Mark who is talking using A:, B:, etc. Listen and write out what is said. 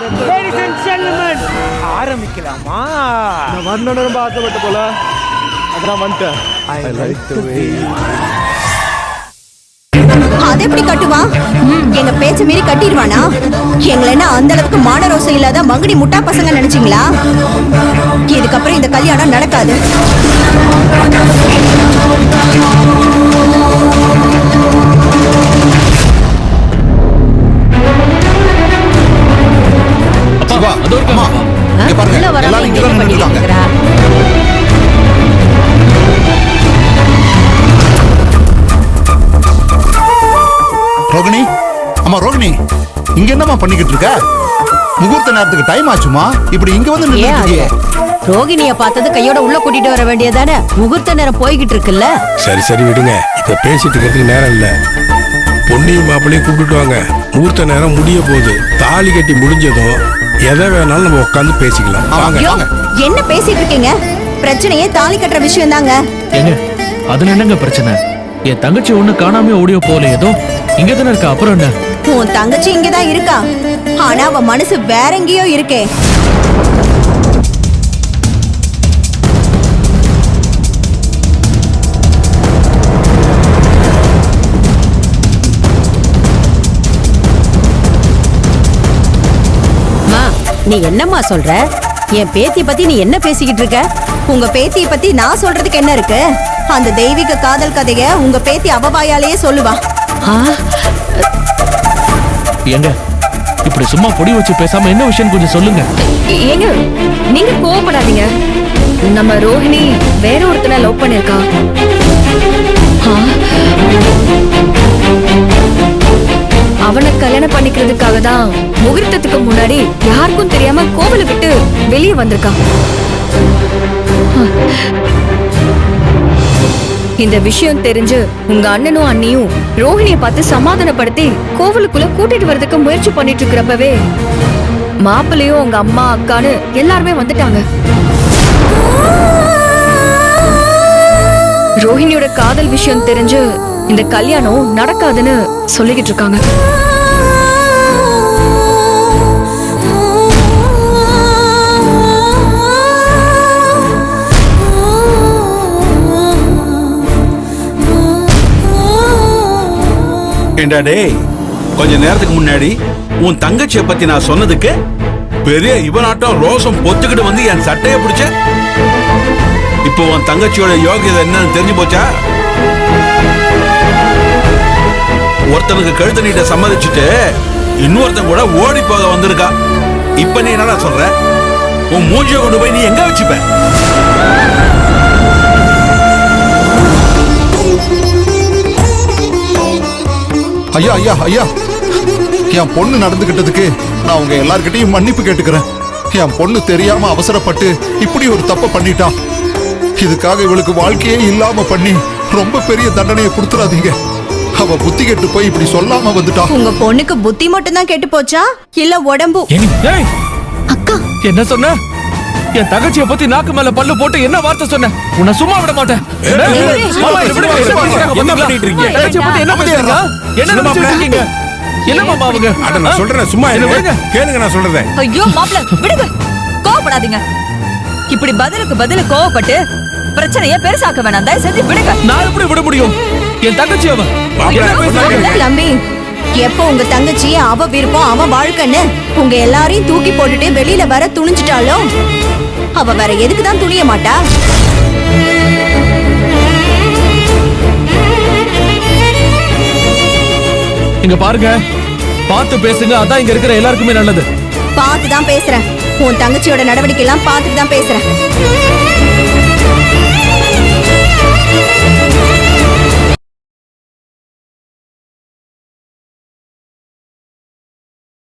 A: Ladies and gentlemen, ஆரம்பிக்கலாமா?
B: நான் வரணும்னு ரொம்ப ஆசைப்பட்ட போல அதான் வந்துட்டேன். I like the way.
C: அது எப்படி கட்டுவான்? எங்க பேச்ச மீறி கட்டிடுவானா? எங்களை என்ன அந்த அளவுக்கு மானரோசம் இல்லாத மங்கடி முட்டா பசங்க நினைச்சீங்களா? இதுக்கப்புறம் இந்த கல்யாணம் நடக்காது.
D: ரோகிணி, அம்மா ரோகிணி, இங்க என்னமா பண்ணிக்கிட்டு இருக்க? முகூர்த்த நேரத்துக்கு டைம் ஆச்சுமா, இப்படி இங்க வந்து நின்னுட்டியே.
C: ரோகிணிய பார்த்தது கையோட உள்ள கூட்டிட்டு வர வேண்டியதானே? முகூர்த்த நேரம் போய்கிட்டு இருக்குல்ல.
E: சரி சரி விடுங்க, இப்ப பேசிட்டு இருக்கிறதுக்கு நேரம் இல்ல. பொண்ணையும் மாப்பிளையும் கூப்பிட்டு வாங்க, முகூர்த்த நேரம் முடிய போகுது. தாலி கட்டி முடிஞ்சதும் எதை வேணாலும் நம்ம உட்காந்து பேசிக்கலாம்.
C: என்ன பேசிட்டு இருக்கீங்க? பிரச்சனையே தாலி கட்டுற விஷயம் தாங்க.
F: ஏங்க அதுல என்னங்க பிரச்சனை? என் தங்கச்சி ஒண்ணு காணாம ஓடியோ போல, ஏதோ இங்கதானே இருக்கா. அப்புறம் என்ன?
C: உன் தங்கச்சி இங்கதான் இருக்கா, ஆனா அவ மனசு வேற எங்கேயோ இருக்கே. நீ என்னம்மா சொல்ற? என் பேத்தி பத்தி நீ என்ன பேசிக்கிட்டு இருக்க? உங்க பேத்திய பத்தி நான் சொல்றதுக்கு என்ன இருக்கு? அந்த தெய்வீக காதல் கதைய உங்க பேத்தி அவவாயாலேயே சொல்லுவா.
F: ஏங்க இப்படி சும்மா பொடி வச்சு பேசாம என்ன விஷயம் கொஞ்சம் சொல்லுங்க.
G: ஏங்க நீங்க கோவப்படாதீங்க. நம்ம ரோஹிணி வேற ஒருத்தனை லவ் பண்ணிருக்கா. அவனை கல்யாணம் பண்ணிக்கிறதுக்காக தான் முகூர்த்தத்துக்கு முன்னாடி யாருக்கும் தெரியாம கோவிலை விட்டு வெளியே வந்திருக்கா. இந்த விஷயம் தெரிஞ்சு உங்க அண்ணனும் அண்ணியும் ரோஹிணிய பார்த்து சமாதானப்படுத்தி கோவிலுக்குள்ள கூட்டிட்டு வரதுக்கு முயற்சி பண்ணிட்டு இருக்கிறப்பவே மாப்பிள்ளையும் உங்க அம்மா அக்கான்னு எல்லாருமே வந்துட்டாங்க. ரோஹிணியோட காதல் விஷயம் தெரிஞ்சு இந்த கல்யாணம் நடக்காதுன்னு சொல்லிக்கிட்டு இருக்காங்க.
H: ஏண்டா டேய், கொஞ்ச நேரத்துக்கு முன்னாடி உன் தங்கச்சியை பத்தி நான் சொன்னதுக்கு பெரிய இவனாட்டம் ரோசம் பொத்துக்கிட்டு வந்து என் சட்டையை பிடிச்ச. இப்போ உன் தங்கச்சியோட யோகியதை என்னன்னு தெரிஞ்சு போச்சா? ஒருத்தனுக்கு கழுத்து நீட்ட சம்மதிச்சுட்டு இன்னொருத்தன் கூட ஓடி போக வந்திருக்கா. இப்ப நீ என்னடா சொல்ற? உன் மூஞ்சியை கொண்டு போய் நீ எங்க வச்சுப்ப?
D: ஐயா ஐயா ஐயா, என் பொண்ணு நடந்துகிட்டதுக்கு நான் உங்க எல்லார்கிட்டையும் மன்னிப்பு கேட்டுக்கிறேன். என் பொண்ணு தெரியாம அவசரப்பட்டு இப்படி ஒரு தப்ப பண்ணிட்டா. இதுக்காக இவளுக்கு வாழ்க்கையே இல்லாம பண்ணி ரொம்ப பெரிய தண்டனையை கொடுத்துறாதீங்க. அவ புத்தி கெட்டு போய் இப்படி சொல்லாம வந்துட்டா.
C: உங்க பொண்ணுக்கு புத்தி மட்டும் தான் கெட்டு போச்சா இல்ல உடம்பு?
G: அக்கா
F: என்ன சொன்ன? என் தங்கச்சியை பத்தி நாக்கு மேல பல்லு போட்டு என்ன வார்த்தை சொன்ன? உன்னை சும்மா விட மாட்டேன். என்ன பண்ணிட்டு இருக்கீங்க? என்ன பேசுறீங்க? என்ன நினைச்சிட்டு என்ன மாமா அவங்க?
E: அட நான் சொல்றேன், சும்மா என்ன கேளுங்க நான் சொல்றதை.
G: ஐயோ மாப்ள விடுங்க, கோவப்படாதீங்க. இப்படி பதிலுக்கு கோவப்பட்டு பிரச்சனையை பெருசாக்க வேணாம். தயவு செஞ்சு விடுங்க.
F: நான் எப்படி விட முடியும்? என் தங்கச்சி அவ.
C: தம்பி, எப்போ உங்க தங்கச்சி அவ விருப்பம் அவ வாழ்க்கைன்னு உங்க எல்லாரையும் தூக்கி போட்டுட்டு வெளியில வர துணிஞ்சிட்டாலும் அவ வேற எதுக்கு தான் துணிய மாட்டா?
F: இங்க பாருங்க, பார்த்து பேசுங்க, அதான் இங்க இருக்கிற எல்லாருக்குமே நல்லது.
C: பார்த்து தான் பேசுறேன். உன் தங்கச்சியோட நடவடிக்கை எல்லாம் பார்த்துட்டு தான் பேசுறேன்.